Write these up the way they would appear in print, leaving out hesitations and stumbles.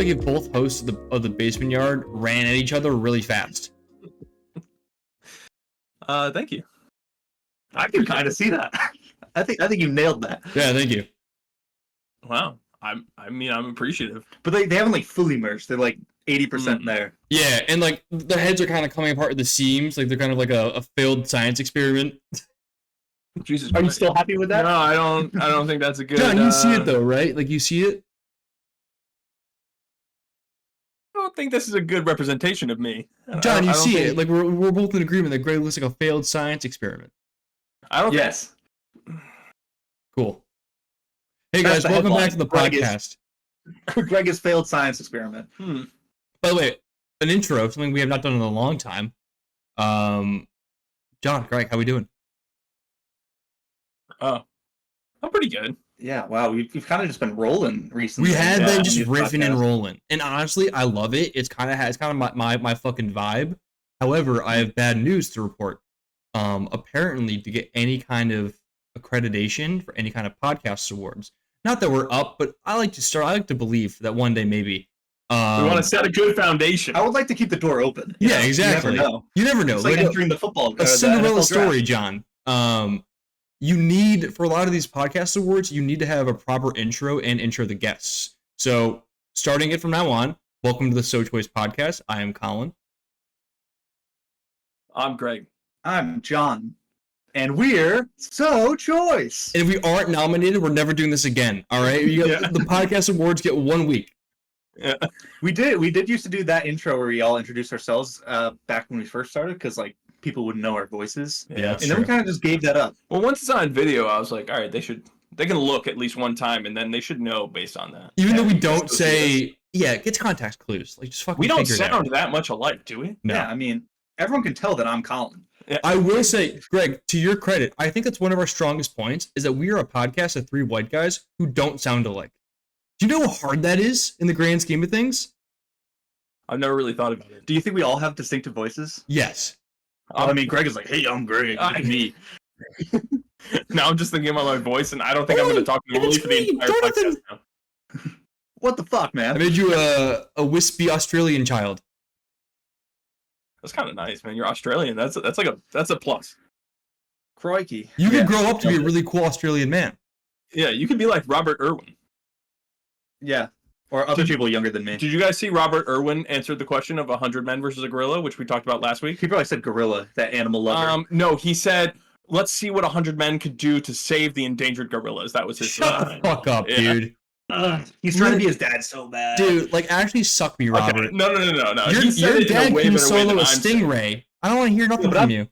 like if both hosts of the basement yard ran at each other really fast. Thank you. I can kind of see that. I think you nailed that. Yeah, thank you. Wow. I'm appreciative. But they haven't like fully merged. They're like 80% there. Yeah, and like the heads are kind of coming apart at the seams. Like they're kind of like a failed science experiment. Jesus. Are you still happy with that? No, I don't think that's a good. John, you see it though, right? Like you see it. I don't think this is a good representation of me. John, you see it. Like we're both in agreement that Greg looks like a failed science experiment. I don't. Yes. Cool. Hey guys, welcome back to the podcast. Greg has failed science experiment. By the way, an intro, something we have not done in a long time. John, Greg, how we doing? Oh, I'm pretty good. Yeah, wow, we've kind of just been rolling recently. We have been just riffing and rolling, and honestly, I love it. It's kind of my fucking vibe. However, I have bad news to report. Apparently, to get any kind of accreditation for any kind of podcast awards, not that we're up, but I like to believe that one day maybe. We want to set a good foundation. I would like to keep the door open. Yeah, exactly. You never know. It's like entering the football. A Cinderella story, John. You need, for a lot of these podcast awards, you need to have a proper intro and intro the guests. So, starting it from now on, welcome to the sochoicepodcast. I am Colin. I'm Greg. I'm John. And we're So Choice. And if we aren't nominated, we're never doing this again. All right? The podcast awards get 1 week. Yeah. We did used to do that intro where we all introduced ourselves back when we first started, because like people wouldn't know our voices. Yeah, and then we kind of just gave that up. Well, once it's on video, I was like, all right, they can look at least one time, and then they should know based on that. Even though we don't say, get context clues. Like just fucking. We don't figure it sound out. that much alike, do we? No. Yeah, I mean, everyone can tell that I'm Colin. Yeah. I will say, Greg, to your credit, I think that's one of our strongest points is that we are a podcast of 3 white guys who don't sound alike. Do you know how hard that is in the grand scheme of things? I've never really thought about it. Do you think we all have distinctive voices? Yes. I mean, Greg is like, hey, I'm Greg. Me. Now I'm just thinking about my voice, and I don't think I'm going to talk normally for the entire podcast now. What the fuck, man? I made you a wispy Australian child. That's kind of nice, man. You're Australian. That's a plus. Crikey. You could grow up to be a really cool Australian man. Yeah, you could be like Robert Irwin. Yeah. Or other people younger than me. Did you guys see Robert Irwin answered the question of 100 men versus a gorilla, which we talked about last week? He probably said gorilla, that animal lover. No, he said, let's see what 100 men could do to save the endangered gorillas. That was his... Shut the fuck up, dude. He's trying to be his dad so bad. Dude, like, actually suck me, Robert. Okay. No. Your dad can solo a stingray. I don't want to hear nothing from you.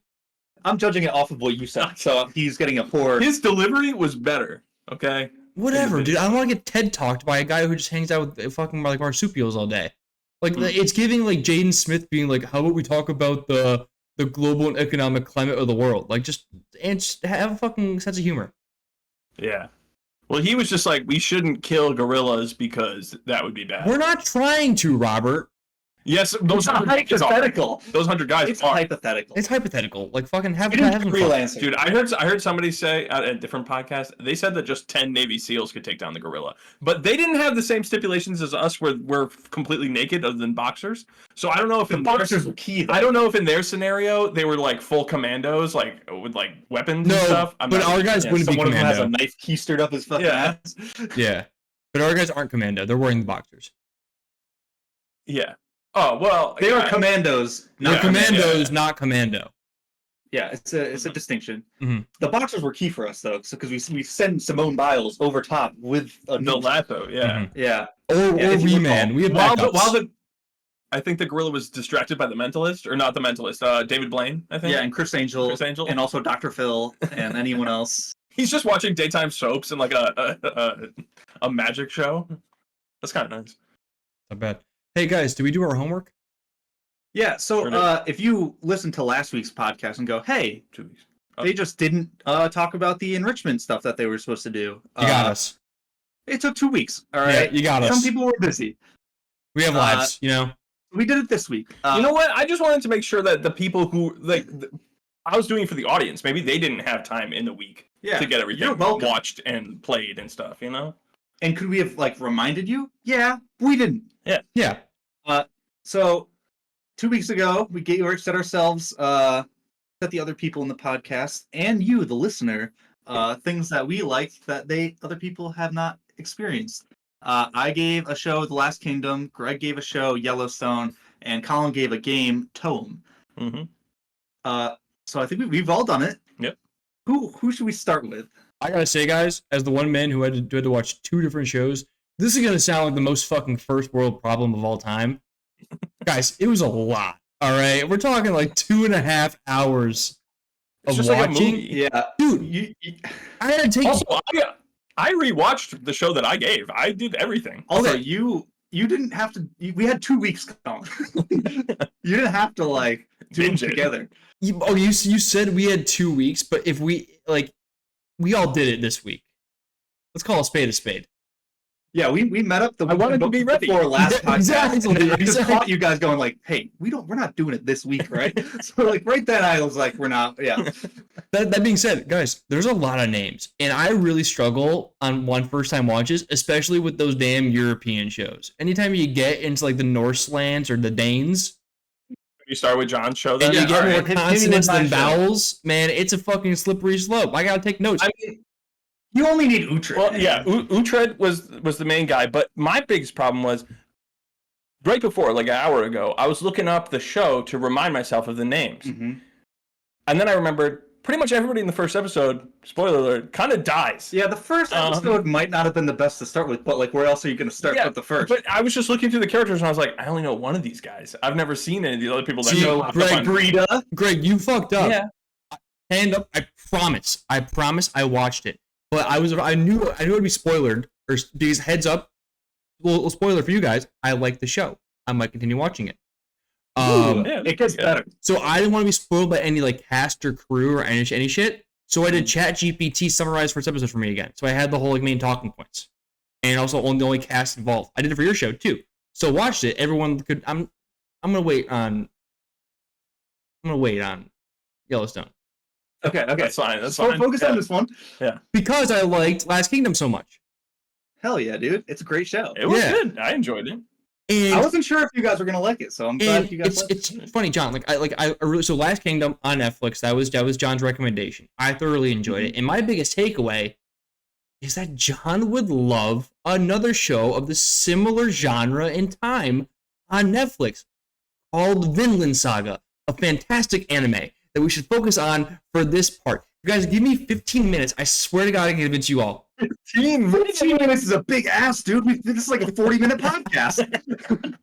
I'm judging it off of what you said, so he's getting a poor... His delivery was better, okay? Whatever, dude. I don't want to get TED talked by a guy who just hangs out with fucking like marsupials all day. Like it's giving like Jaden Smith being like, how about we talk about the global and economic climate of the world? Like just have a fucking sense of humor. Yeah. Well, he was just like, we shouldn't kill gorillas because that would be bad. We're not trying to, Robert. Yes, those 100 hypothetical. Those 100 guys it's are hypothetical. It's hypothetical. Like fucking have some real fun. answer. Dude, I heard somebody say at a different podcast, they said that just 10 Navy SEALs could take down the gorilla. But they didn't have the same stipulations as us where we're completely naked other than boxers. So I don't know if the boxers were key, though. I don't know if in their scenario they were like full commandos, like with like weapons and stuff. But our guys wouldn't be commando. Someone who has a knife keistered up his fucking ass. Yeah. But our guys aren't commando. They're wearing the boxers. Yeah. Oh, well, they are commandos. They're commandos, not commando. Yeah, it's a distinction. Mm-hmm. The boxers were key for us though, because we send Simone Biles over top with a lasso. Yeah, yeah. Or Wee-Man. We have backups. I think the gorilla was distracted by the Mentalist, or not the Mentalist. David Blaine, I think. Yeah, and Chris Angel, and also Dr. Phil, and anyone else. He's just watching daytime soaps and like a magic show. That's kind of nice. Not bad. Hey guys, did we do our homework? Yeah, so if you listen to last week's podcast and go, hey, 2 weeks. They just didn't talk about the enrichment stuff that they were supposed to do. You got us. It took 2 weeks, all right? Yeah, you got us. Some people were busy. We have lives, you know? We did it this week. You know what? I just wanted to make sure that the people who, I was doing it for the audience. Maybe they didn't have time in the week to get everything watched and played and stuff, you know? And could we have like reminded you? Yeah, we didn't. Yeah. So 2 weeks ago, we set ourselves, set the other people in the podcast and you, the listener, things that we liked that other people have not experienced. I gave a show, The Last Kingdom. Greg gave a show, Yellowstone, and Colin gave a game, Toem. Mm-hmm. So I think we've all done it. Yep. Who should we start with? I gotta say, guys, as the one man who had to watch 2 different shows, this is gonna sound like the most fucking first world problem of all time. Guys, it was a lot. All right, we're talking like 2.5 hours of just watching. like a movie. Yeah, dude, I had to take. Also, I rewatched the show that I gave. I did everything. Also, Okay. you didn't have to. We had 2 weeks, Colin. You didn't have to like do them Binge it. together. You said we had 2 weeks, but if we all did it this week. Let's call a spade a spade. Yeah, we met up the I wanted to week be ready. before last Yeah, podcast. exactly, And I just exactly. caught you guys going like, "Hey, we're not doing it this week, right?" So like right then, I was like, "We're not." Yeah. That being said, guys, there's a lot of names, and I really struggle on first time watches, especially with those damn European shows. Anytime you get into like the Norselands or the Danes, You start with John's show then? and you get all more right. Hit me with consonants my than show. vowels, man, it's a fucking slippery slope. I gotta take notes. I mean, You only need Utrecht. well, man. yeah, Uhtred was the main guy, but my biggest problem was right before, like an hour ago, I was looking up the show to remind myself of the names. Mhm. And then I remembered pretty much everybody in the first episode, spoiler alert, kind of dies. Yeah, the first episode might not have been the best to start with, but like, where else are you going to start with the first? But I was just looking through the characters and I was like, I only know one of these guys. I've never seen any of the other people that See, show up. Greg, Brita. Greg, you fucked up. Yeah. Hand up. I promise I watched it. But I knew it'd be spoilered, or because heads up, little spoiler for you guys, I like the show. I might continue watching it. Yeah, It gets better. So I didn't want to be spoiled by any like cast or crew or any shit. So I did ChatGPT summarize first episode for me again. So I had the whole like main talking points, and also the only cast involved. I did it for your show too. So watched it. Everyone could. I'm gonna wait on Yellowstone Okay. That's fine. That's So fine. focus on this one. because I liked Last Kingdom so much. Hell yeah, dude! It's a great show. It was Yeah. good. I enjoyed it. And I wasn't sure if you guys were gonna like it, so I'm glad you guys liked it. it's funny, John. I really, so Last Kingdom on Netflix. That was John's recommendation. I thoroughly enjoyed it, and my biggest takeaway is that John would love another show of the similar genre and time on Netflix called Vinland Saga, a fantastic anime that we should focus on for this part. You guys, give me 15 minutes. I swear to God, I can convince you all. 15 minutes is a big ass, dude. This is like a 40-minute podcast.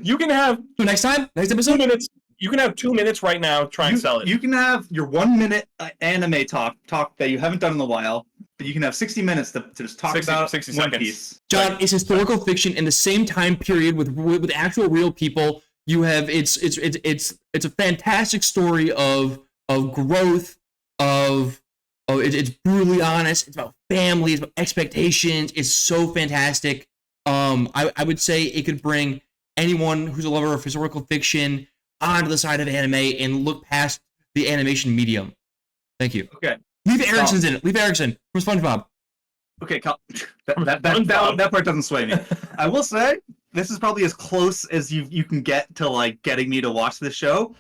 You can have So next two episode, minutes. You can have 2 minutes right now. Try and sell it. You can have your 1 minute anime talk that you haven't done in a while, but you can have 60 minutes to just talk 60 about 60 One seconds. Piece. John, it's historical fiction in the same time period with actual real people. You have it's a fantastic story of growth, it's brutally honest. It's about family. It's about expectations. It's so fantastic. I would say it could bring anyone who's a lover of historical fiction onto the side of anime and look past the animation medium. Thank you. Okay. Leave Erickson's in it. Leave Erickson from SpongeBob. Okay, that part doesn't sway me. I will say this is probably as close as you can get to like getting me to watch this show.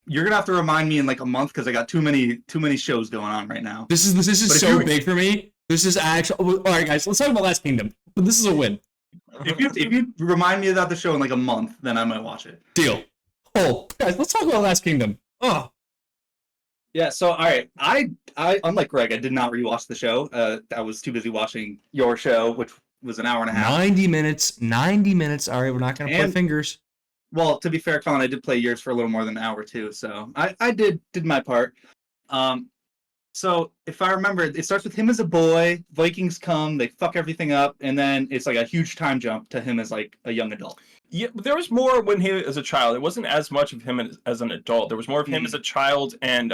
You're gonna have to remind me in like a month because I got too many shows going on right now. This is But if so you- big for me. This is actually all right, guys. Let's talk about Last Kingdom. But this is a win. If you remind me about the show in like a month, then I might watch it. Deal. Oh, guys, let's talk about Last Kingdom. Oh, Yeah. So all right, I unlike Greg, I did not rewatch the show. I was too busy watching your show, which was an hour and a half. 90 minutes. 90 minutes. All right, we're not gonna play And- fingers. Well, to be fair, Colin, I did play yours for a little more than an hour too, so I did my part. So if I remember, it starts with him as a boy. Vikings come, they fuck everything up, and then it's like a huge time jump to him as like a young adult. Yeah, but there was more when he was a child. It wasn't as much of him as an adult. There was more of him as a child and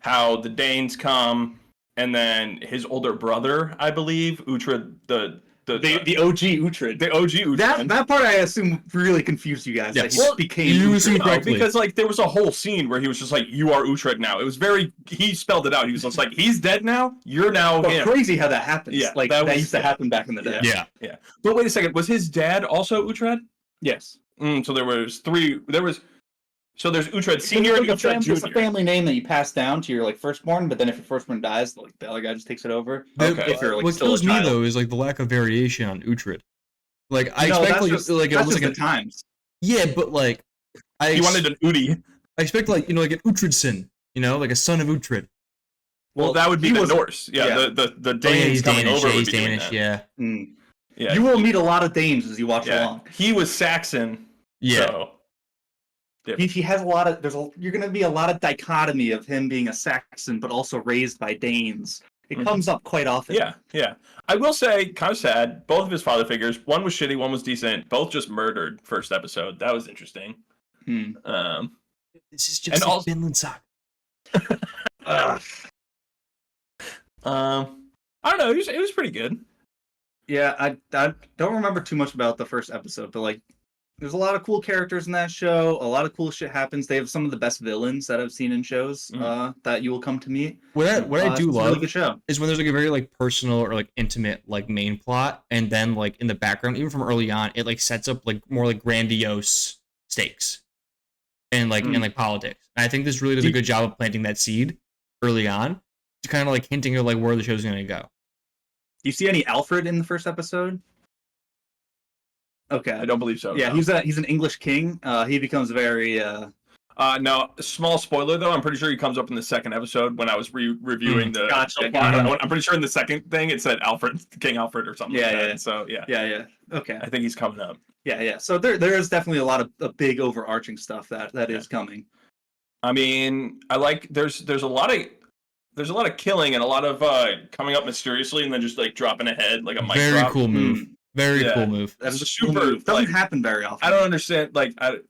how the Danes come, and then his older brother, I believe, Uhtred, the The OG Uhtred. The OG Uhtred. That part I assume really confused you guys. Yes. That he became you Uhtred. assume correctly. Because like there was a whole scene where he was just like, "You are Uhtred now." It was he spelled it out. He was just like, "He's dead now. You're now But him." crazy how that happens. Yeah, like that used to happen back in the day. Yeah. But wait a second, was his dad also Uhtred? Yes. So there was three. So there's Uhtred Senior and Uhtred Junior. It's a family name that you pass down to your like firstborn, but then if your firstborn dies, like the other guy just takes it over. Okay. If you're like What still kills a me child. though is like the lack of variation on Uhtred. Like I No, expect that's like just almost like the times. yeah, but like He wanted an Udi. I expect like like an Uhtredson, like a son of Uhtred. Well, that would be the Norse. Yeah, the Danes he's coming Danish. over. Yeah, would he's be doing Danish. that. Yeah. Yeah. You will meet a lot of Danes as you watch along. He was Saxon. Yeah. So. He has a lot of you're going to be a lot of dichotomy of him being a Saxon but also raised by Danes. It comes up quite often. Yeah. I will say, kind of sad. Both of his father figures, one was shitty, one was decent. Both just murdered first episode. That was interesting. This is just a Finland saga. I don't know. It was pretty good. Yeah, I don't remember too much about the first episode, but like, there's a lot of cool characters in that show. A lot of cool shit happens. They have some of the best villains that I've seen in shows that you will come to meet. What I do love really good show. is when there's like a very like personal or like intimate like main plot, and then like in the background, even from early on, it like sets up like more like grandiose stakes and like and like politics. And I think this really does a good job of planting that seed early on to kind of like hinting at like where the show's gonna go. Do you see any Alfred in the first episode? Okay, I don't believe so. Yeah, no. he's an English king. He becomes very. No, small spoiler though. I'm pretty sure he comes up in the second episode when I was reviewing the. Gotcha. I'm pretty sure in the second thing it said King Alfred or something. Yeah, like yeah. That. So yeah. Yeah. Okay. I think he's coming up. Yeah. So there is definitely a lot of big overarching stuff that is coming. I mean, I like there's a lot of killing and a lot of coming up mysteriously and then just like dropping a head like a mic Very drop. cool move. Very cool move. That's a super cool move. Doesn't like, happen very often. I don't understand. Like I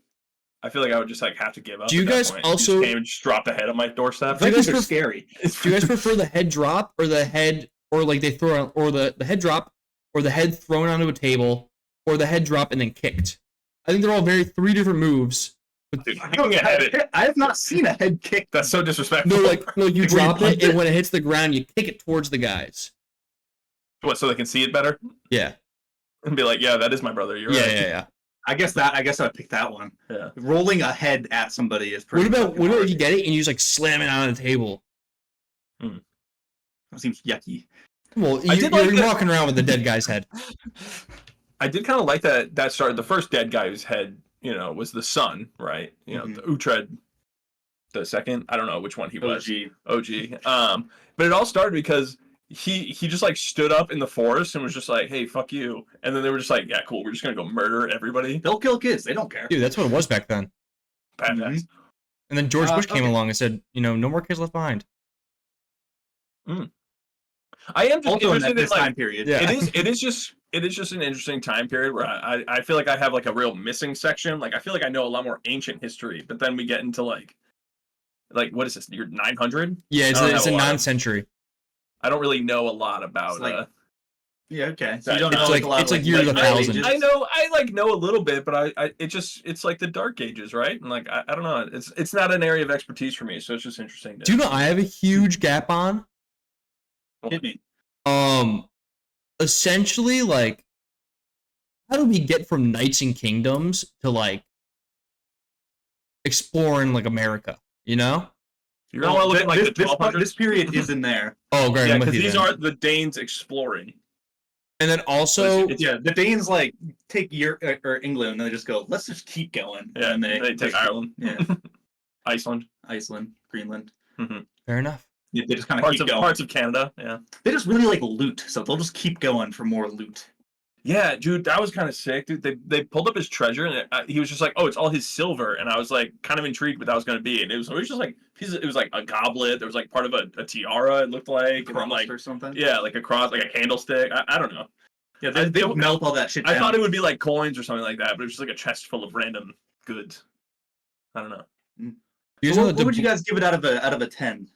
feel like I would just like have to give up. Do you guys also you just came and just dropped a head on my doorstep? You guys are scary. Do you guys prefer the head drop or the head or like they throw on, or the head drop or the head thrown onto a table or the head drop and then kicked? I think they're all three different moves. But Dude, I have not seen a head kick. That's so disrespectful. No, you drop it and when it hits the ground, you kick it towards the guys. What? So they can see it better? Yeah. And be like, yeah, that is my brother. You're right. Yeah. I guess I'd pick that one. Yeah. Rolling a head at somebody is pretty. What about you get it and you just like slam it on the table? That seems yucky. Well, you're walking around with the dead guy's head. I did kind of like that started. The first dead guy's head, was the son, right? The Uhtred, the second. I don't know which one he was. OG. But it all started because he just like stood up in the forest and was just like, hey, fuck you. And then they were just like, yeah, cool. We're just going to go murder everybody. They'll kill kids. They don't care. Dude, that's what it was back then. Badass. And then George Bush came along and said, no more kids left behind. I am just also interested in this like, time period. Yeah. It is just an interesting time period where I feel like I have like a real missing section. Like I feel like I know a lot more ancient history, but then we get into like what is this? You're 900? Yeah, it's a non-century. I don't really know a lot about. Yeah, okay. So you don't know it's like year of the thousand. I know a little bit, but it's like the Dark Ages, right? And like I don't know, it's not an area of expertise for me, so it's just interesting. Do you know I have a huge gap on? Hit me. Essentially, like, how do we get from Knights and Kingdoms to like exploring like America? You know? You're gonna want to look at like the 1200s. This period is in there. Oh, great! Yeah, because these are the Danes exploring. And then also, the Danes like take Europe or England and they just go, let's just keep going. Yeah, and they take Ireland. Yeah, Iceland, Greenland. Mm-hmm. Fair enough. Yeah, they just kind of keep going. Parts of Canada. Yeah, they just really like loot, so they'll just keep going for more loot. Yeah, dude, that was kind of sick, dude. They pulled up his treasure and he was just like, oh, it's all his silver, and I was like, kind of intrigued what that was going to be, and it was just like it was like a goblet. There was like part of a tiara. It looked like, and then, like or something. Yeah, like a cross, like a candlestick. I don't know. Yeah, they melt all that shit down. I thought it would be like coins or something like that, but it was just like a chest full of random goods. I don't know. So what would you guys give it out of a 10?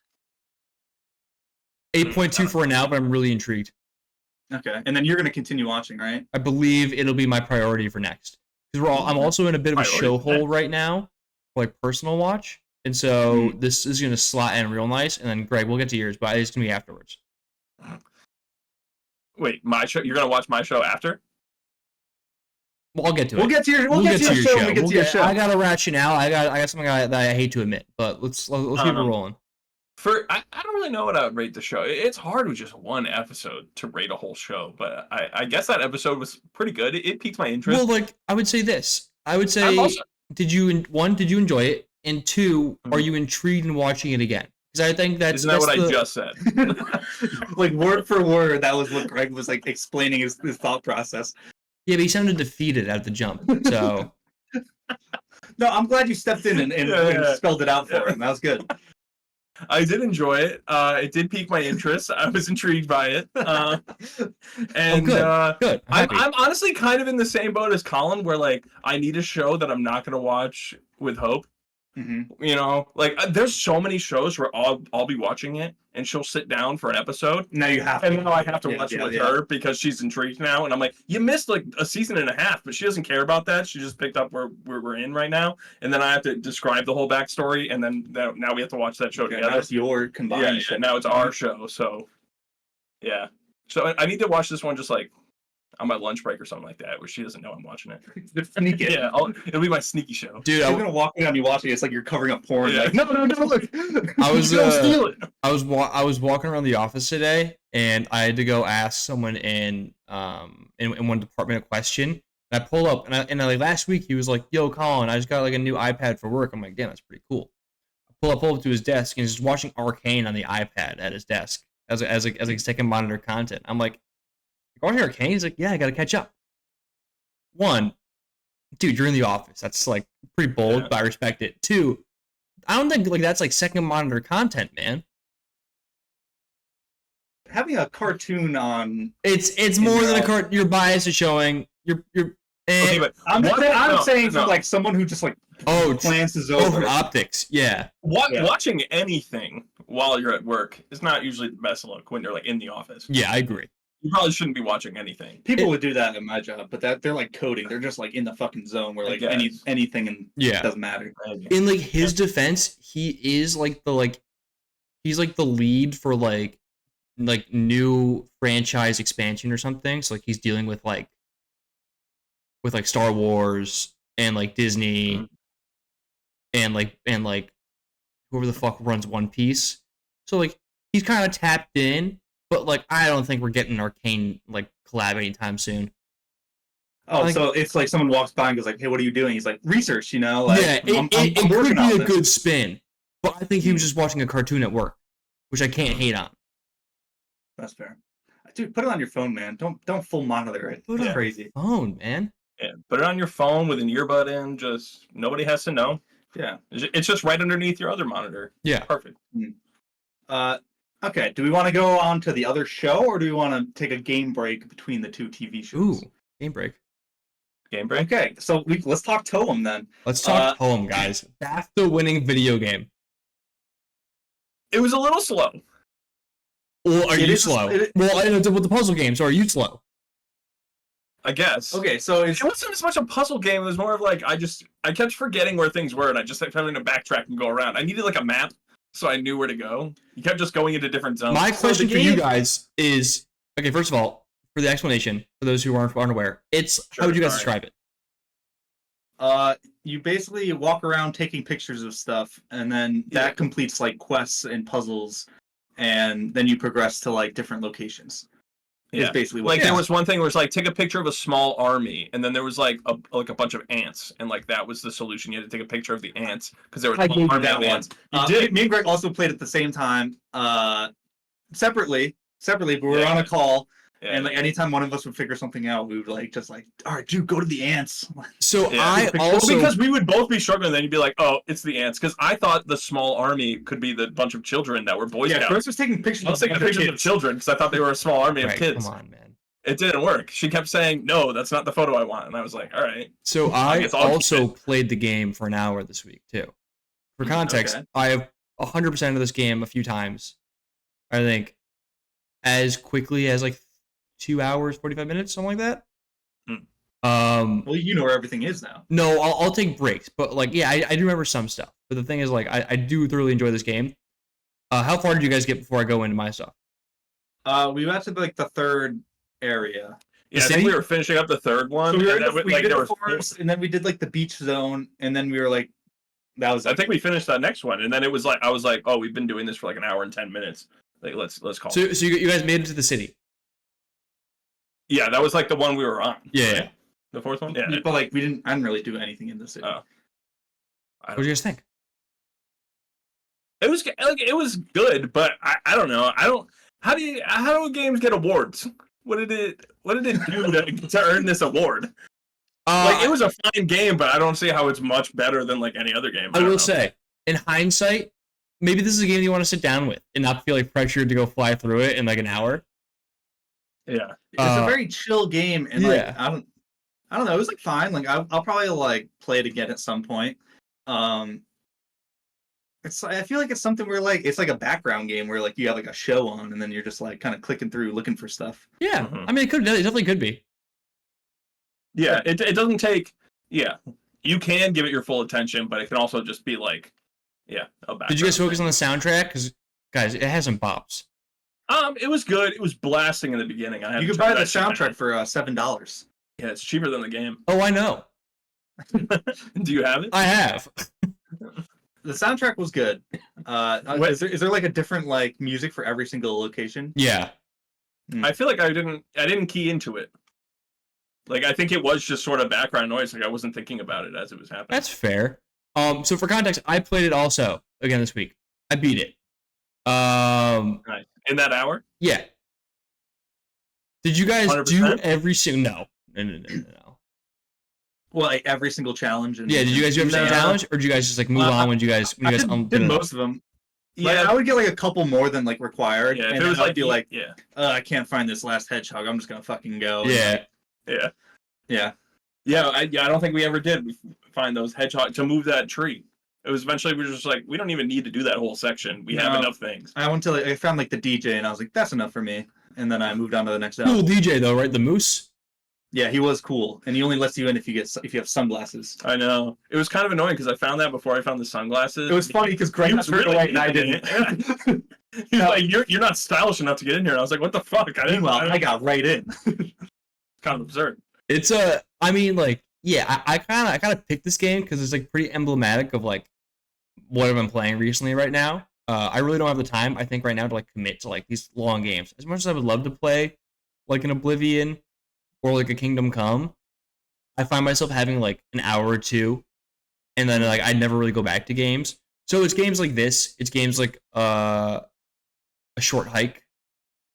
8.2 for now, but I'm really intrigued. Okay, and then you're gonna continue watching, right? I believe it'll be my priority for next. Because I'm also in a bit of a show hole right now, for like personal watch, and so this is gonna slot in real nice. And then Greg, we'll get to yours, but it's gonna be afterwards. Wait, my show? You're gonna watch my show after? Well, I'll get to it. We'll get to your show. When we get to your show. I got a rationale. I got something that I hate to admit, but let's keep it rolling. I don't really know what I would rate the show. It's hard with just one episode to rate a whole show, but I guess that episode was pretty good. It piqued my interest. Well, like I would say this. I would say, did you enjoy it? And two, are you intrigued in watching it again? Because I think that's... Isn't that what I just said? Like, word for word, that was what Greg was, like, explaining his thought process. Yeah, but he sounded defeated at the jump, so... No, I'm glad you stepped in and spelled it out for him. That was good. I did enjoy it. It did pique my interest. I was intrigued by it. And good. I'm honestly kind of in the same boat as Colin, where like I need a show that I'm not going to watch with hope. Mm-hmm. You know, like there's so many shows where I'll be watching it and she'll sit down for an episode. Now you have to. And now I have to watch it with her because she's intrigued now. And I'm like, you missed like a season and a half, but she doesn't care about that. She just picked up where we're in right now. And then I have to describe the whole backstory. And then now we have to watch that show together. Now it's your combined show. Now it's our show. So, yeah. So I need to watch this one just like on my lunch break or something like that, where she doesn't know I'm watching it. Sneaky. Yeah, it'll be my sneaky show. Dude, I'm gonna walk in on you watching it. It's like you're covering up porn. Yeah. Like, no, look. I was don't steal it. I was walking around the office today, and I had to go ask someone in one department a question. And I pulled up, and like last week he was like, "Yo, Colin, I just got like a new iPad for work." I'm like, "Damn, that's pretty cool." I pull up to his desk, and he's just watching Arcane on the iPad at his desk as a second monitor content. I'm like, "Watching Arcane?" He's like, "Yeah, I gotta catch up." One, dude, you're in the office. That's like pretty bold, but I respect it. Two, I don't think like that's like second monitor content, man. Having a cartoon on it's more than a cartoon. Your bias is showing. Okay, but I'm saying for like someone who just like glances over for optics. Yeah. Watching anything while you're at work is not usually the best look when you're like in the office. Yeah, I agree. You probably shouldn't be watching anything. People would do that in my job, but they're like coding. They're just like in the fucking zone where like anything and doesn't matter. In like his defense, he is like he's like the lead for like new franchise expansion or something. So like he's dealing with like Star Wars and like Disney and like whoever the fuck runs One Piece. So like he's kind of tapped in. But, like, I don't think we're getting Arcane, like, collab anytime soon. Oh, so it's like someone walks by and goes, like, hey, what are you doing? He's like, research, you know? Like, yeah, it could be a good spin. But I think he was just watching a cartoon at work, which I can't hate on. That's fair. Dude, put it on your phone, man. Don't full monitor it. Put it on crazy. Phone, man. Yeah, put it on your phone with an earbud in. Just, nobody has to know. Yeah. It's just right underneath your other monitor. Yeah. Perfect. Okay, do we want to go on to the other show, or do we want to take a game break between the two TV shows? Ooh, game break. Game break? Okay, so let's talk Toem then. Let's talk Toem, guys. BAFTA-winning video game. It was a little slow. Well, are you slow? Well, I know with the puzzle games, or are you slow? I guess. Okay, so it wasn't as much a puzzle game. It was more of like, I kept forgetting where things were, and I just kept having to backtrack and go around. I needed like a map, so I knew where to go. You kept just going into different zones. My question for you guys is, okay, first of all, for the explanation, for those who aren't aware, how would you guys describe it? You basically walk around taking pictures of stuff, and then that completes like quests and puzzles, and then you progress to like different locations. Yeah, basically what there was one thing where it's like take a picture of a small army, and then there was like a bunch of ants, and like that was the solution. You had to take a picture of the ants because there was one army of ants. You did. Me and Greg also played at the same time, separately, but we were on a call. Yeah, and like anytime one of us would figure something out, we would like just like, all right, dude, go to the ants. So I also because we would both be struggling, then you'd be like, oh, it's the ants, because I thought the small army could be the bunch of children that were Boy Scouts. Yeah, Chris was taking pictures. I was taking pictures of children because I thought they were a small army of kids. Come on, man. It didn't work. She kept saying, no, that's not the photo I want, and I was like, all right. So I also played the game for an hour this week too. For context, I have 100% of this game a few times. I think as quickly as like 2 hours 45 minutes, something like that. Well, you know where everything is now. No, I'll take breaks, but like, yeah, I do remember some stuff. But the thing is, like, I do thoroughly enjoy this game. How far did you guys get before I go into my stuff? We got to like the third area. Yeah, I think we were finishing up the third one. So we did the forest, and then we did like the beach zone, and then we were like, that was. I think we finished that next one, and then it was like I was like, oh, we've been doing this for like an hour and 10 minutes. Like let's call. So you guys made it to the city. Yeah, that was like the one we were on. Yeah. Right? The fourth one. Yeah, but like I didn't really do anything in the city. What do you guys think? It was good, but I don't know. How do games get awards? What did it do to earn this award? Like it was a fine game, but I don't see how it's much better than like any other game. I will say, in hindsight, maybe this is a game you want to sit down with and not feel like pressured to go fly through it in like an hour. Yeah, it's a very chill game, and like I don't know. It was like fine. Like I'll probably like play it again at some point. I feel like it's something where like it's like a background game where like you have like a show on and then you're just like kind of clicking through looking for stuff. Yeah, I mean it definitely could be. Yeah, it doesn't take. Yeah, you can give it your full attention, but it can also just be like, yeah. Did you guys focus on the soundtrack? Because guys, it has some bops. It was good. It was blasting in the beginning. You could buy the soundtrack for $7. Yeah, it's cheaper than the game. Oh, I know. Do you have it? I have. The soundtrack was good. Is there like a different like music for every single location? Yeah. I feel like I didn't key into it. Like I think it was just sort of background noise. Like I wasn't thinking about it as it was happening. That's fair. So for context, I played it also again this week. I beat it. Right. In that hour? Yeah. Did you guys 100%? do every single? No. Well, like every single challenge. Yeah, did you guys do every single challenge, or did you guys just like move on when you guys did most of them? Yeah, like, I would get like a couple more than like required. Yeah, and it was like be like, I can't find this last hedgehog. I'm just gonna fucking go. Yeah, I don't think we ever did find those hedgehogs to move that tree. It was eventually we were just like, we don't even need to do that whole section. We have enough things. I went to I found like the DJ, and I was like, that's enough for me. And then I moved on to the next. Cool DJ though, right? The moose. Yeah, he was cool, and he only lets you in if you have sunglasses. I know. It was kind of annoying because I found that before I found the sunglasses. It was funny because Greg was really right and I didn't. He's like, you're not stylish enough to get in here. And I was like, what the fuck? I got right in. Kind of absurd. It's I mean, like, yeah, I kind of picked this game because it's like pretty emblematic of like what I've been playing recently right now. I really don't have the time, I think, right now to like commit to like these long games. As much as I would love to play like an Oblivion or like a Kingdom Come, I find myself having like an hour or two, and then like I never really go back to games. So it's games like this. It's games like A Short Hike.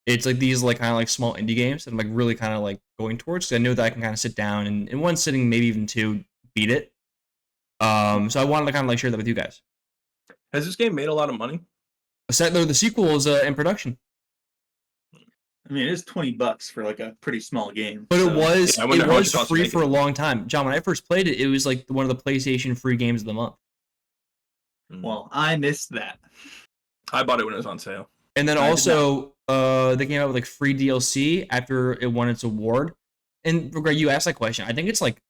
It's like these like kind of like small indie games that I'm like really kind of like going towards, because I know that I can kind of sit down and in one sitting, maybe even two, beat it. So I wanted to kind of like share that with you guys. Has this game made a lot of money? The sequel is in production. I mean, it is $20 for like a pretty small game. But so. it was free for a long time. John, when I first played it, it was like one of the PlayStation free games of the month. Well, I missed that. I bought it when it was on sale. And then also, they came out with like free DLC after it won its award. And Greg, you asked that question. I think it's like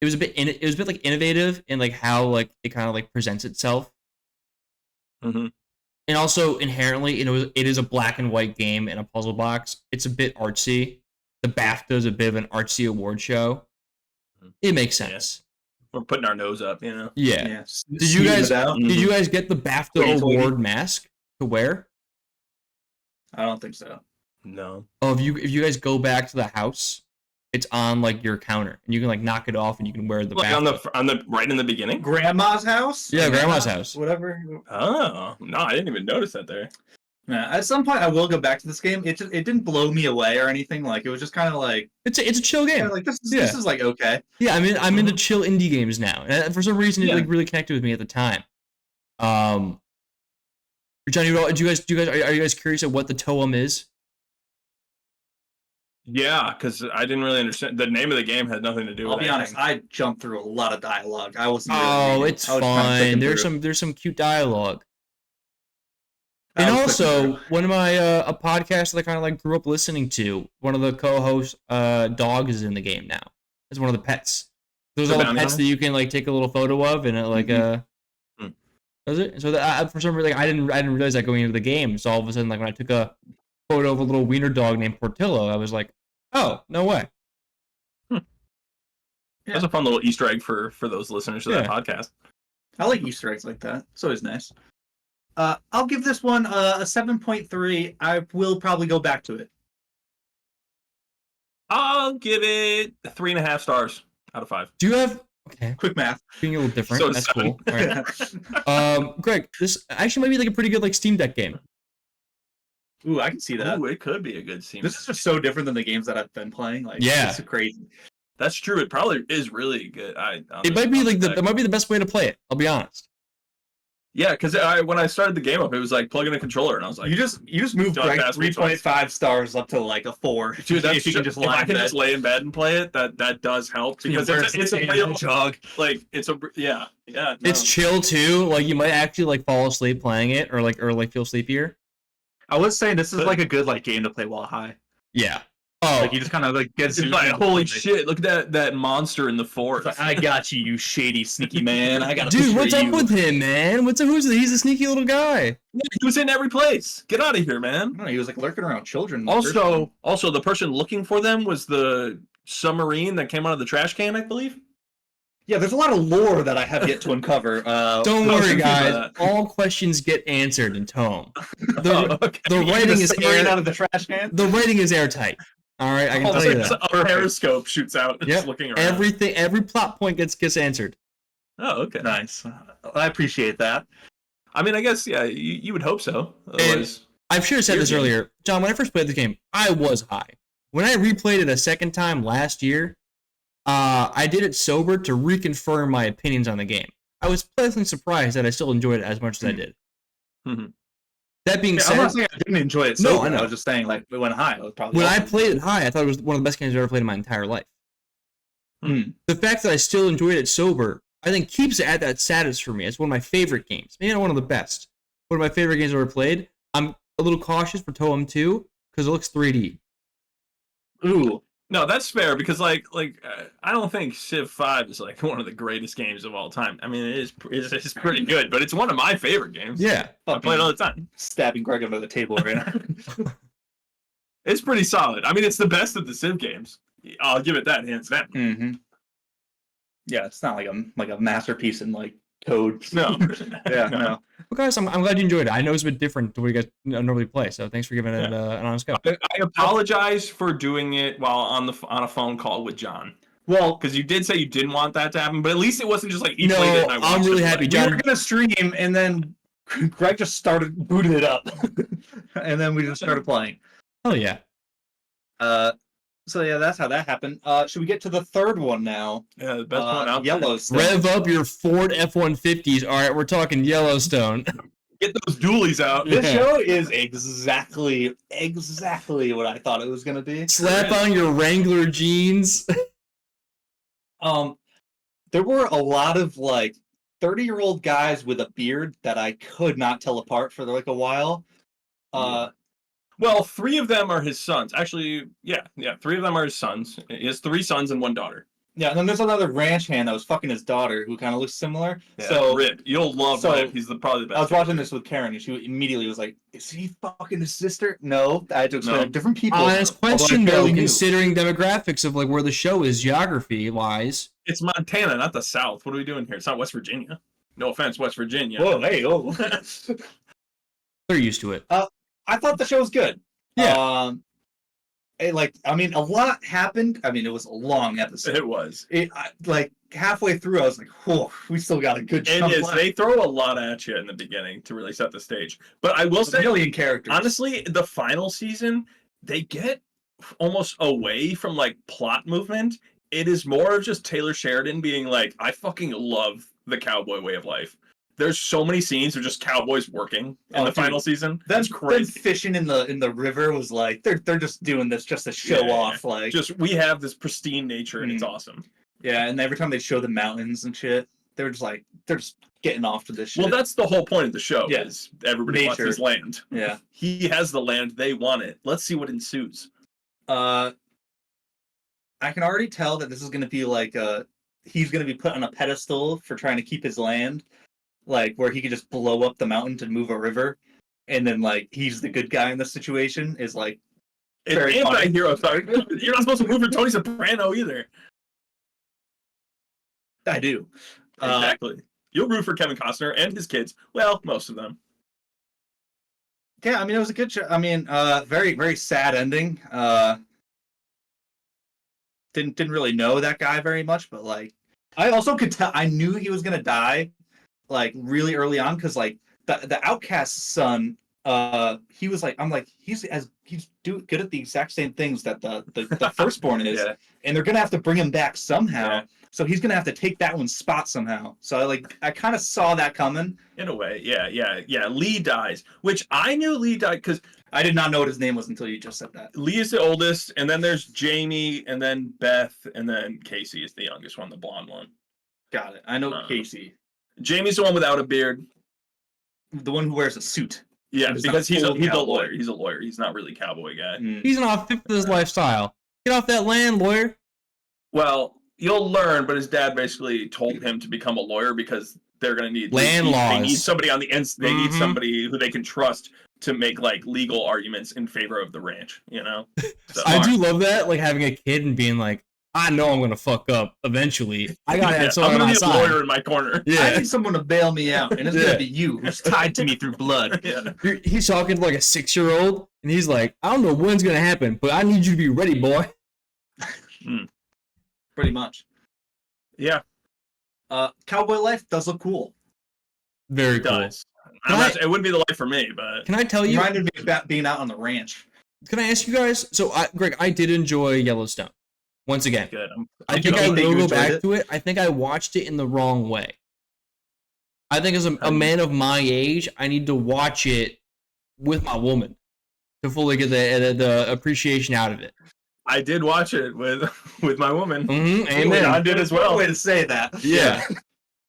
it was a bit like innovative in like how like it kind of like presents itself. Mm-hmm. And also inherently, it is a black and white game in a puzzle box. It's a bit artsy. The BAFTA is a bit of an artsy award show. It makes sense. Yeah. We're putting our nose up, you know. Yeah. Did you guys get the BAFTA award mask to wear? I don't think so. No. Oh, if you guys go back to the house, it's on like your counter, and you can like knock it off, and you can wear the BAFTA. on the right in the beginning. Grandma's house. Yeah, Grandma's house. Whatever. Oh no, I didn't even notice that there. Yeah, at some point I will go back to this game. It didn't blow me away or anything. Like it was just kind of like it's a chill game. Like this is like okay. Yeah, I mean I'm into chill indie games now, and for some reason it like really connected with me at the time. John, are you guys curious at what the Toem is? Yeah, because I didn't really understand. The name of the game had nothing to do with it. I'll be honest, I jumped through a lot of dialogue. I wasn't. Oh, it's fine. There's some cute dialogue. And also, one of my a podcast that I kind of like grew up listening to. One of the co-hosts, dog is in the game now. It's one of the pets. There's all the pets that you can like take a little photo of, and it like does it? So that for some reason, like, I didn't realize that going into the game. So all of a sudden, like when I took a photo of a little wiener dog named Portillo, I was like, oh, no way. Yeah. That's a fun little Easter egg for those listeners to that podcast. I like Easter eggs like that. It's always nice. I'll give this one a 7.3. I will probably go back to it. I'll give it 3.5 stars out of 5. Do you have... Okay. Quick math. Being a little different. So that's cool. All right. Greg, this actually might be like a pretty good like Steam Deck game. Ooh, I can see that. Ooh, it could be a good Steam Deck. This is just so different than the games that I've been playing. Like, yeah, it's crazy. That's true. It probably is really good. It might be like that might be the best way to play it. I'll be honest. Yeah, because when I started the game up, it was like plug in a controller, and I was like, you just moved like 3.5 stars up to like a 4. Dude, that's if you can just if I can just lay in bed and play it, that does help because it's a real jog. Like it's a yeah. No. It's chill too. Like you might actually like fall asleep playing it, or feel sleepier. I was saying this is like a good like game to play while high. Yeah. Oh, like you just kind of like get like, holy shit! Look at that monster in the forest. Like, I got you, you shady sneaky man. I got dude. What's up with him, man? He's a sneaky little guy. Yeah, he was in every place. Get out of here, man. No, he was like lurking around children. Also, the person looking for them was the submarine that came out of the trash can, I believe. Yeah, there's a lot of lore that I have yet to uncover. Don't worry, guys. All questions get answered in Toem. The writing is out of the trash can. The writing is airtight. All right, I can tell you that. A periscope shoots out. Just looking around. Every plot point gets answered. Oh, okay. Nice. I appreciate that. I mean, I guess you would hope so. Otherwise, I've sure said this earlier, John. When I first played this game, I was high. When I replayed it a second time last year, I did it sober to reconfirm my opinions on the game. I was pleasantly surprised that I still enjoyed it as much as I did. Mm-hmm. That being said, I'm not saying I didn't enjoy it. No, I know. I was just saying, like, it went high. It was probably when I played it high, I thought it was one of the best games I've ever played in my entire life. The fact that I still enjoyed it sober, I think keeps it at that status for me. It's one of my favorite games. Maybe not one of the best. One of my favorite games I've ever played. I'm a little cautious for Toem 2 because it looks 3D. Ooh. No, that's fair because I don't think Civ 5 is like one of the greatest games of all time. I mean, it's pretty good, but it's one of my favorite games. Yeah, I play it all the time. Stabbing Greg under the table right now. It's pretty solid. I mean, it's the best of the Civ games. I'll give it that hands down. Mm-hmm. Yeah, it's not like a masterpiece in like code. No. Yeah, no. Well, guys, I'm glad you enjoyed it. I know it's a bit different to what you guys normally play, so thanks for giving it an honest go. I apologize for doing it while on a phone call with John. Well, because you did say you didn't want that to happen, but at least it wasn't just like he played it and I watched I'm really happy, John. We were gonna stream, and then Greg just booted it up, and then we just started playing. Oh yeah. So yeah, that's how that happened. Should we get to the third one now? Yeah, the best one out. Yellowstone. Rev up your Ford F-150s. All right, we're talking Yellowstone. Get those dualies out. This show is exactly what I thought it was gonna be. Slap on your Wrangler jeans. There were a lot of like 30-year-old guys with a beard that I could not tell apart for like a while. Well, 3 of them are his sons. Actually, yeah, 3 of them are his sons. He has 3 sons and 1 daughter. Yeah, and then there's another ranch hand that was fucking his daughter who kind of looks similar. Yeah, so Rip, you'll love Rip. He's probably the best. I was watching this with Karen, and she immediately was like, "Is he fucking his sister?" No, I had to explain different people. Honest question, though, considering demographics of like where the show is geography-wise. It's Montana, not the South. What are we doing here? It's not West Virginia. No offense, West Virginia. Whoa, hey, oh. They're used to it. I thought the show was good. Yeah. A lot happened. I mean, it was a long episode. It was. Like halfway through, I was like, "Whoa, we still got a good chunk left." They throw a lot at you in the beginning to really set the stage. But I will say, 1 million characters. Honestly, the final season, they get almost away from like plot movement. It is more of just Taylor Sheridan being like, "I fucking love the cowboy way of life." There's so many scenes of just cowboys working in the final season. That's crazy. Them fishing in the river was like they're just doing this just to show off. Like just we have this pristine nature and it's awesome. Yeah, and every time they show the mountains and shit, they're just getting off to this shit. Well, that's the whole point of the show. Yeah. Is everybody wants his land. Yeah. He has the land. They want it. Let's see what ensues. I can already tell that this is going to be like he's going to be put on a pedestal for trying to keep his land, like where he could just blow up the mountain to move a river, and then like he's the good guy in this situation. Is like It's anti-hero. Sorry, you're not supposed to root for Tony Soprano either. I do. Exactly. You'll root for Kevin Costner and his kids. Well, most of them. Yeah, I mean it was a good show. I mean, very very sad ending. Didn't really know that guy very much, but like I also could tell I knew he was gonna die, like really early on, because like the outcast's son, he was like I'm like he's good at the exact same things that the firstborn is, Yeah. and they're gonna have to bring him back somehow. Yeah. So he's gonna have to take that one's spot somehow. So I kind of saw that coming. In a way, yeah. Lee dies, which I knew Lee died because I did not know what his name was until you just said that. Lee is the oldest, and then there's Jamie, and then Beth, and then Casey is the youngest one, the blonde one. Got it. I know Casey, Jamie's the one without a beard. the one who wears a suit. Yeah, He's because not he's a full lawyer. cowboy. He's a lawyer. He's not really a cowboy guy. He's not fit for this lifestyle. Get off that land, lawyer. Well, you'll learn, but his dad basically told him to become a lawyer because they're going to need Land They laws. need somebody on the ends. They need Mhm. somebody who they can trust to make like legal arguments in favor of the ranch. You know. So, I do love that, like having a kid and being like, I know I'm gonna fuck up eventually. I gotta have I'm someone gonna on my need a side. lawyer in my corner. I Yeah. need someone to bail me out, and it's Yeah. gonna be you, who's tied to me through blood. Yeah. He's talking to like a 6-year-old, and he's like, I don't know when's gonna happen, but I need you to be ready, boy. Pretty much. Yeah. Cowboy life does look cool. Very It cool. does. It wouldn't be the life for me, but Can I tell you? Reminded me about being out on the ranch. Can I ask you guys? So, Greg, I did enjoy Yellowstone. Once again, good. I think I you will go enjoyed back it? to it. I think I watched it in the wrong way. I think as a man of my age, I need to watch it with my woman to fully get the appreciation out of it. I did watch it with my woman. Mm-hmm, I amen. did as well. Way to say that. Yeah.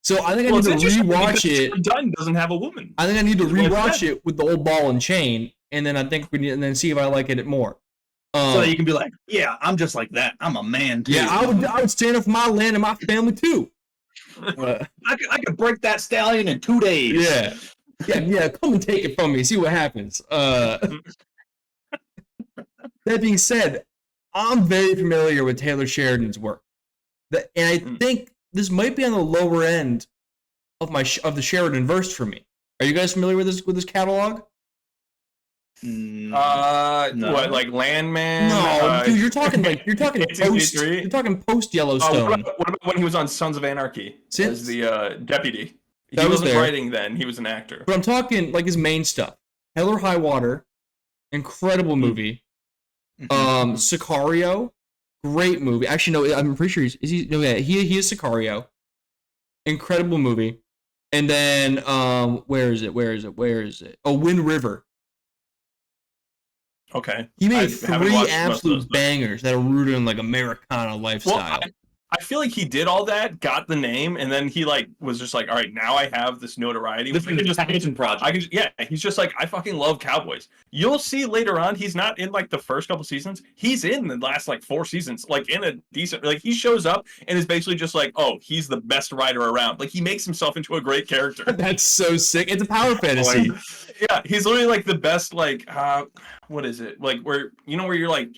So I think I Well, need it's to interesting rewatch because it. Dunn doesn't have a woman. I think I need to It's well rewatch said. it with the old ball and chain, and then I think we need, and then see if I like it more. So you can be like, yeah, I'm just like that. I'm a man too. Yeah, I would stand up for my land and my family too. I could break that stallion in 2 days. yeah. Come and take it from me. See what happens. That being said, I'm very familiar with Taylor Sheridan's work, and I think this might be on the lower end of the Sheridan verse for me. Are you guys familiar with this catalog? No. What, like Landman? No, dude, you're talking post. 1883? You're talking post Yellowstone. What about when he was on Sons of Anarchy as the deputy? He That was wasn't there. writing then; he was an actor. But I'm talking like his main stuff. Hell or High Water, incredible movie. Sicario, great movie. Actually, no, I'm pretty sure he is Sicario. Incredible movie. And then where is it? Oh, Wind River. Okay, He made I haven't 3 watched most of absolute those, but- bangers that are rooted in like Americana Well, lifestyle. I feel like he did all that, got the name, and then he like was just like, all right, now I have this notoriety. This I is can a passion project. he's just like, I fucking love cowboys. You'll see later on, he's not in like the first couple seasons. He's in the last like 4 seasons, like in a decent, like he shows up and is basically just like, oh, he's the best rider around. Like he makes himself into a great character. That's so sick. It's a power fantasy. Yeah, he's literally like the best, like, what is it? Like where you're like,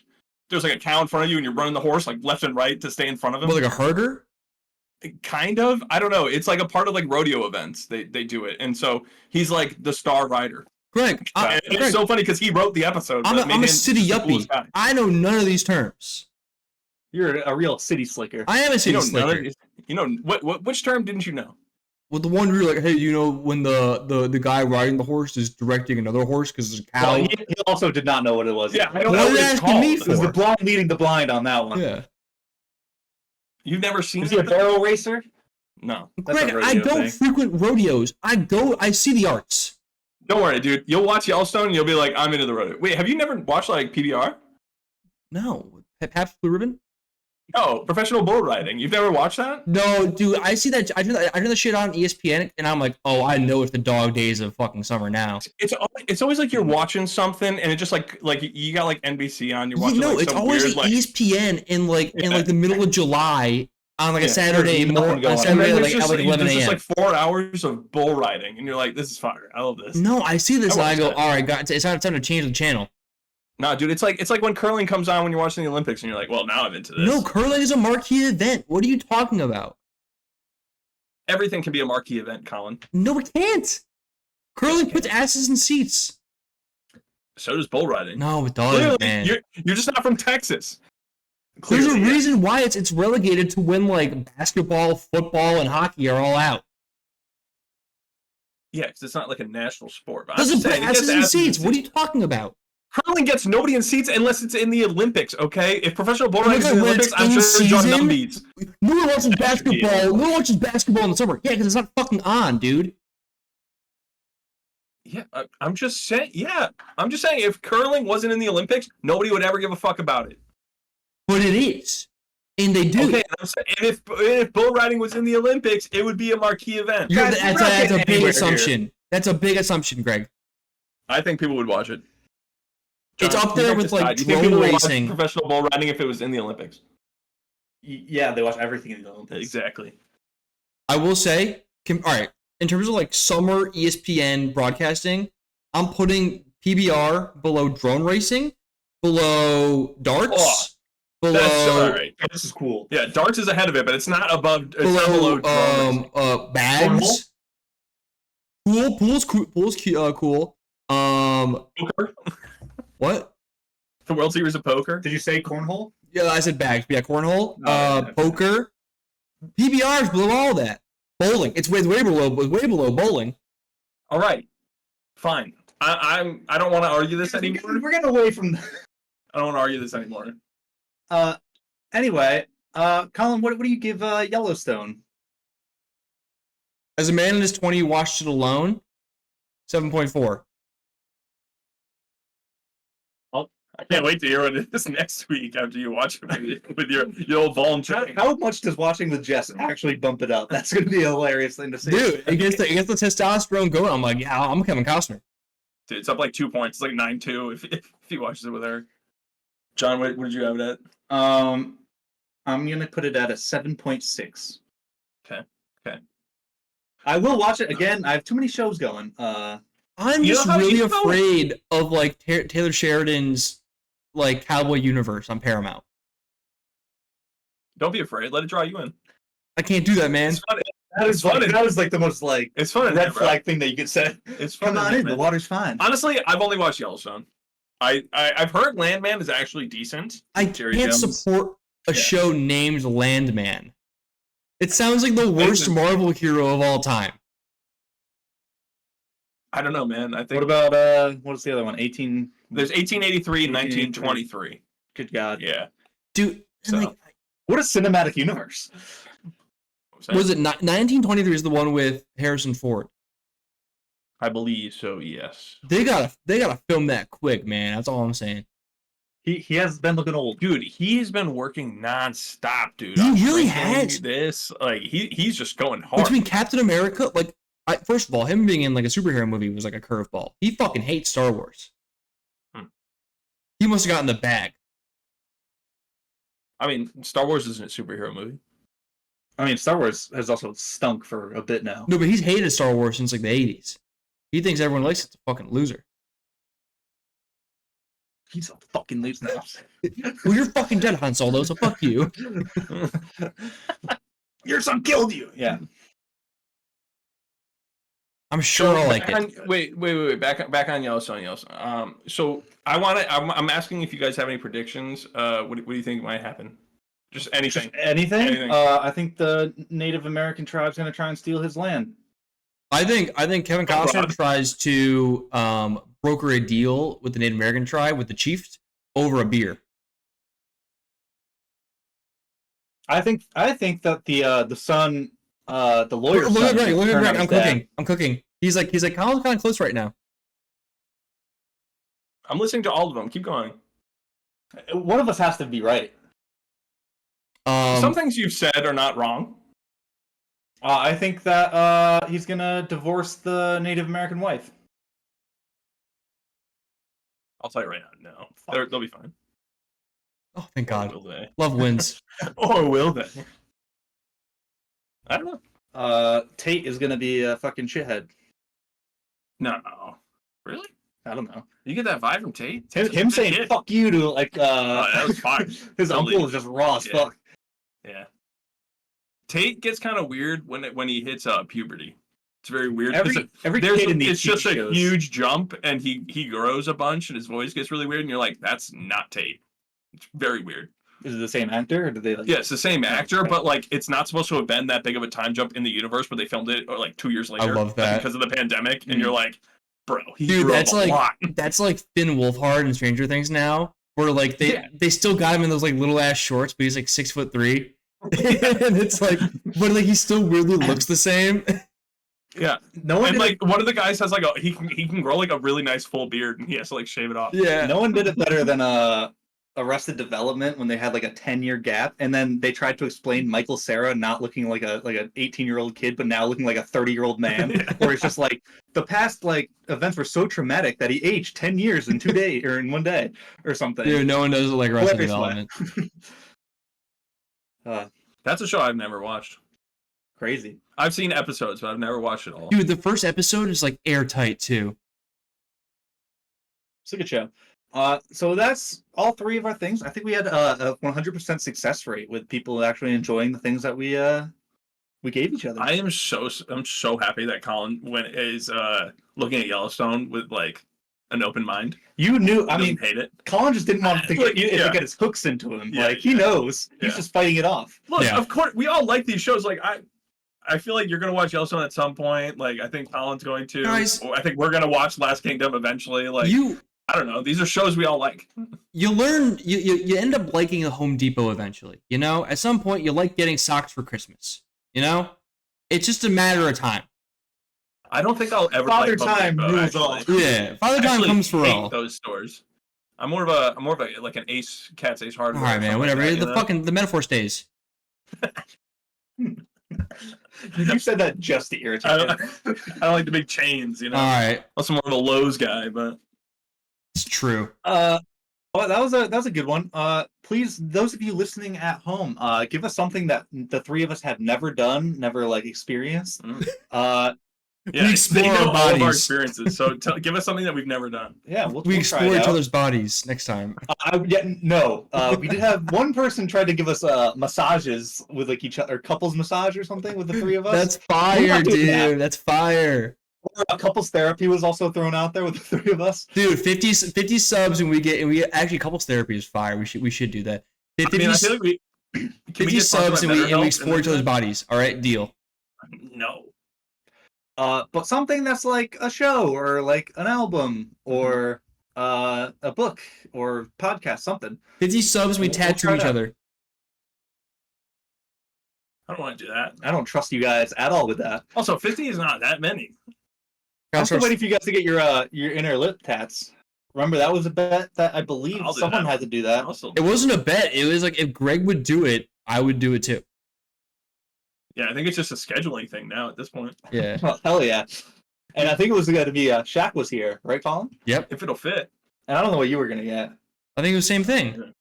there's like a cow in front of you and you're running the horse like left and right to stay in front of him. Well, like a herder? Kind of. I don't know. It's like a part of like rodeo events. They do it, and so he's like the star rider. Greg, And it's so funny because he wrote the episode. I'm a city the coolest yuppie. guy. I know none of these terms. You're a real city slicker. I am a You city know, none of slicker. these- which term didn't you know? Well, the one where you're like, hey, you know, when the guy riding the horse is directing another horse because there's a cow. Well, he also did not know what it was. Yeah, I don't What know are what you it's asking called. me It was for? the blind leading the blind on that one. Yeah. You've never seen Is he a it? barrel racer? No. That's a Greg, rodeo I don't thing. frequent rodeos. I see the arts. Don't worry, dude. You'll watch Yellowstone and you'll be like, I'm into the rodeo. Wait, have you never watched like PBR? No. Pabst Blue Ribbon? No, professional bull riding. You've never watched that? No, dude, I see that. I turn the shit on ESPN, and I'm like, oh, I know it's the dog days of fucking summer now. It's always like you're watching something, and it just like you got like NBC on. You're watching. No, like, it's some always weird, like ESPN in like the middle of July on like a Saturday morning, and Saturday then like just, at like 11 there's a.m. just like 4 hours of bull riding, and you're like, this is fire. I love this. No, I see this and I go, that. all right, God, it's time to change the channel. Nah, dude, it's like when curling comes on when you're watching the Olympics, and you're like, well, now I'm into this. No, curling is a marquee event. What are you talking about? Everything can be a marquee event, Colin. No, it can't. Curling puts asses in seats. So does bull riding. No, it doesn't, man. You're just not from Texas. There's a reason why it's relegated to when like basketball, football, and hockey are all out. Yeah, because it's not like a national sport. But Doesn't put asses in seats. What are you talking about? Curling gets nobody in seats unless it's in the Olympics, okay? If professional bull riding is in the Olympics, I'm sure they draw numbies. No one watches basketball. No one watches basketball in the summer. Yeah, because it's not fucking on, dude. Yeah, I'm just saying. Yeah, I'm just saying. If curling wasn't in the Olympics, nobody would ever give a fuck about it. But it is, and they do. Okay, I'm saying, if bull riding was in the Olympics, it would be a marquee event. That's a big assumption. Here. That's a big assumption, Greg. I think people would watch it. John, it's up there with like drone racing. Professional bull riding if it was in the Olympics. Yeah, they watch everything in the Olympics. Exactly. I will say, all right, in terms of like summer ESPN broadcasting, I'm putting PBR below drone racing, below darts, below. All right. This is cool. Yeah, darts is ahead of it, but it's not above. It's not below drone racing. Bags. Pool's cool. Poker? What? The World Series of Poker? Did you say cornhole? Yeah, I said bags. Yeah, cornhole. Poker. PBR is below all that. Bowling. It's way below bowling. All right. Fine. I don't want to argue this anymore. We're getting away from. I don't want to argue this anymore. Anyway, Colin, what do you give Yellowstone? As a man in his 20s who watched it alone, 7.4. I can't wait to hear what it is next week after you watch it with your old volunteer. How much does watching with Jess actually bump it up? That's going to be a hilarious thing to see. Dude, it gets the testosterone going. I'm like, yeah, I'm Kevin Costner. Dude, it's up like 2 points. It's like 9-2 if he watches it with her. John, what did you have it at? I'm going to put it at a 7.6. Okay. I will watch it again. I have too many shows going. I'm just really afraid of like Taylor Sheridan's like Cowboy Universe on Paramount. Don't be afraid. Let it draw you in. I can't do that, man. That is like the most like it's fun red flag thing that you could say. It's fun. Come on in, the water's fine. Honestly, I've only watched Yellowstone. I've heard Landman is actually decent. I can't support a show named Landman. It sounds like the worst Marvel hero of all time. I don't know, man. I think. What about what's the other one? 18. There's 1883 and 1923. Good God. Yeah. Dude, so. Like, what a cinematic universe. Was it 1923 is the one with Harrison Ford? I believe so, yes. They gotta film that quick, man. That's all I'm saying. He has been looking old. Dude, he has been working nonstop, dude. He really has. This, like, he's just going hard. Between Captain America, like, first of all, him being in like a superhero movie was like a curveball. He fucking hates Star Wars. He must have gotten the bag. I mean, Star Wars isn't a superhero movie. I mean, Star Wars has also stunk for a bit now. No, but he's hated Star Wars since like the 80s. He thinks everyone likes it's a fucking loser. He's a fucking loser now. Well, you're fucking dead, Han Solo, so fuck you. Your son killed you. Yeah. I'm sure I'll like it. Wait. Back on Yellowstone. So I'm asking if you guys have any predictions. What do you think might happen? Just anything. Anything? I think the Native American tribe's going to try and steal his land. I think Kevin Costner tries to broker a deal with the Native American tribe with the chiefs over a beer. I think that the son, the lawyer. Look at Greg. I'm cooking. He's like Colin's kind of close right now. I'm listening to all of them. Keep going. One of us has to be right. Some things you've said are not wrong. I think that he's gonna divorce the Native American wife. I'll tell you right now, no. They'll be fine. Oh, thank God. Will they? Love wins. Or will they? I don't know. Tate is gonna be a fucking shithead. No. Really? I don't know. You get that vibe from Tate? Him saying Kid. "fuck you" to like that was fine. his Totally. uncle is just raw as fuck. Yeah. Tate gets kind of weird when he hits puberty. It's very weird. Every kid in these it's just shows. a huge jump, and he grows a bunch, and his voice gets really weird, and you're like, that's not Tate. It's very weird. Is it the same actor, or did they like? Yeah, it's the same actor, but like it's not supposed to have been that big of a time jump in the universe, but they filmed it like 2 years later. I love that because of the pandemic, and you're like, bro, dude, that's like lot. that's like Finn Wolfhard in Stranger Things now, where like they still got him in those like little ass shorts, but he's like 6'3", and it's like, but like he still weirdly looks the same. Yeah, and like one of the guys has like he can grow like a really nice full beard, and he has to like shave it off. Yeah, no one did it better than Arrested Development when they had like a 10-year gap, and then they tried to explain Michael Cera not looking like an 18-year-old kid, but now looking like a 30-year-old man. Where it's just like the past like events were so traumatic that he aged 10 years in 2 days or in 1 day or something. Dude, no one knows like Arrested Development. That's a show I've never watched. Crazy. I've seen episodes, but I've never watched it all. Dude, the first episode is like airtight too. It's a good show. So that's all three of our things. I think we had a 100% success rate with people actually enjoying the things that we gave each other. I'm so happy that Colin is looking at Yellowstone with like an open mind. You knew. I mean, hate it. Colin just didn't want to get his hooks into him. Yeah, like he knows. He's just fighting it off. Look, of course, we all like these shows. Like I feel like you're gonna watch Yellowstone at some point. Like I think Colin's going to. Guys, I think we're gonna watch Last Kingdom eventually. Like I don't know. These are shows we all like. You learn. You end up liking a Home Depot eventually. You know, at some point you like getting socks for Christmas. You know, it's just a matter of time. I don't think I'll ever. Father like Time rules all. Yeah, Father Time comes for all. Those stores. I'm more of a like an Cat's Ace Hardware. All right, man. Whatever. Like that, the metaphor stays. You said that just to irritate. I don't like the big chains, you know. All right. I'm more of a Lowe's guy, but it's true. That was a good one. Please, those of you listening at home, give us something that the three of us have never done, never like experienced. Yeah, we explore our bodies. All of our experiences. So give us something that we've never done. Yeah, we explore each other's bodies next time. We did have one person try to give us massages with like each other, couples massage or something with the three of us. That's fire, dude. That's fire. Or couples therapy was also thrown out there with the three of us. Dude, 50 subs and we actually couples therapy is fire. We should do that. 50, I feel like 50 subs and we explore each other's bodies. All right, deal. No. But something that's like a show or like an album or a book or podcast, something. 50 subs, we tattoo each other. I don't want to do that. I don't trust you guys at all with that. Also, 50 is not that many. I'm still waiting for you guys to get your inner lip tats. Remember, that was a bet that I believe someone had to do that. It wasn't a bet. It was like if Greg would do it, I would do it too. Yeah, I think it's just a scheduling thing now at this point. Yeah. Well, hell yeah. And I think it was going to be Shaq was here, right, Colin? Yep. If it'll fit. And I don't know what you were going to get. I think it was the same thing.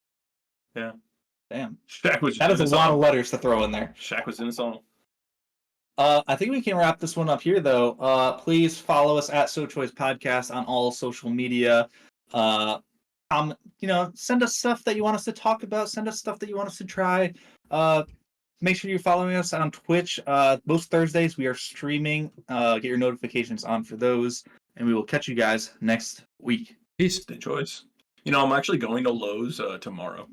Yeah. Damn. Shaq was that is a lot of letters to throw in there. Shaq was in a song. I think we can wrap this one up here, though. Please follow us at sochoicepodcast on all social media. Send us stuff that you want us to talk about. Send us stuff that you want us to try. Make sure you're following us on Twitch. Most Thursdays we are streaming. Get your notifications on for those, and we will catch you guys next week. Peace. Good choice. I'm actually going to Lowe's tomorrow.